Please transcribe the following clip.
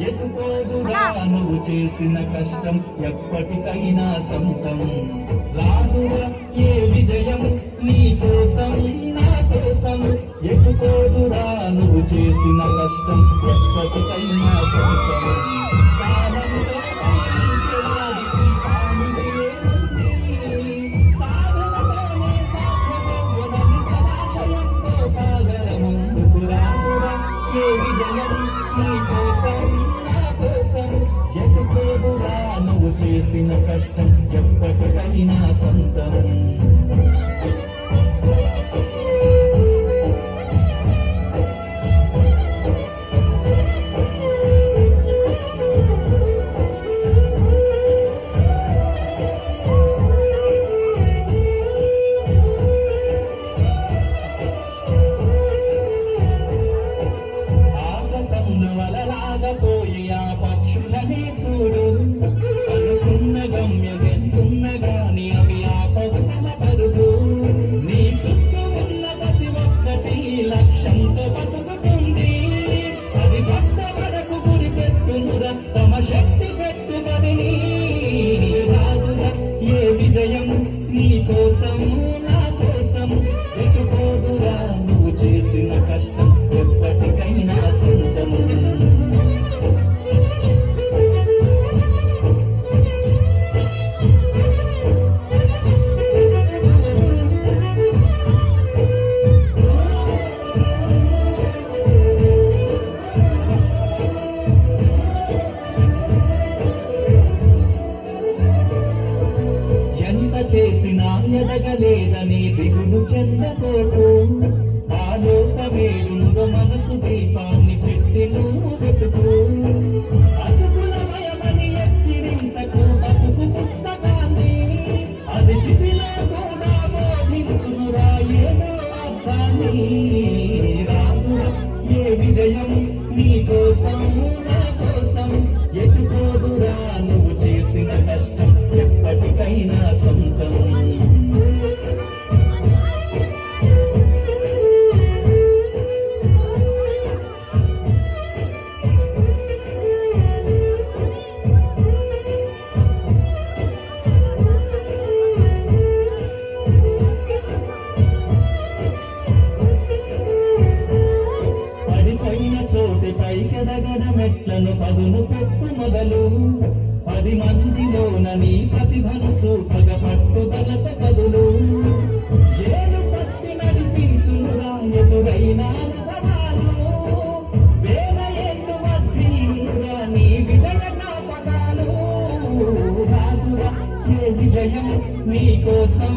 ఎదుకోదురా నువ్వు చేసిన కష్టం ఎప్పటికైనా సొంతం. రాదురా ఏ విజయం నీ కోసం నా కోసం, ఎదుకోదురా నువ్వు చేసిన కష్టం ఎప్పటికైనా సొంతం. కాలంతో పయనించేవాడికి కానిది ఏముంది? సాధనతోనే సాధ్యమవ్వదని సదాశయంతో సాగర ముందుకు రాదురా ఏ విజయం నీ కోసం నా కోసం, ఎదుకోదురా నువ్వు చేసిన కష్టం ఎప్పటికైనా సొంతం. పోయి ఆ పక్షులనే చూడు, అనుకున్న గమ్యం ఎంతున్నగాని అవి ఆపగల పరుగు. నీ చుట్టూ ఉన్న ప్రతి ఒక్కటి లక్ష్యంతో బతుకుతుంది, అది పట్ట వరకు గురి పెట్టునురా తమ శక్తి పెట్టుబడిని. రాదురా ఏ విజయం నీ కోసం నా కోసం, ఎటుపోదురా నువ్వు చేసిన కష్టం ఎప్పటికైనా సొంతం. చేసినా ఎదగలేదని దిగులు చెందకోకు, ఆలోపమేడుందో మనసు దీపాన్ని పెట్టి నువ్వు వెతుకు. అతుకుల భయమని ఎక్కిరించకు బతుకు పుస్తకాన్ని, అది చితిలో కూడా బోధించునురా ఏదో అర్థాన్ని. రాదురా ఏ విజయం నీ కోసం నా కోసం, ఎటుకోదురా నువ్వు చేసిన కష్టం ఎప్పటికైనా సొంతం. పడిపోయిన చోటి పైకెదగడ మెట్లను పదును పెట్టు మొదలు, 10 మందిలోన నీ ప్రతిభను చూపగ పట్టుదలత కదులు. ఏలు పట్టి నడిపించునురా ఎదురైన అనుభవాలు, వేల ఏళ్ళు వర్ధిల్లునురా నీ విజయ జ్ఞాపకాలు. రాదురా ఏ విజయం నీ కోసం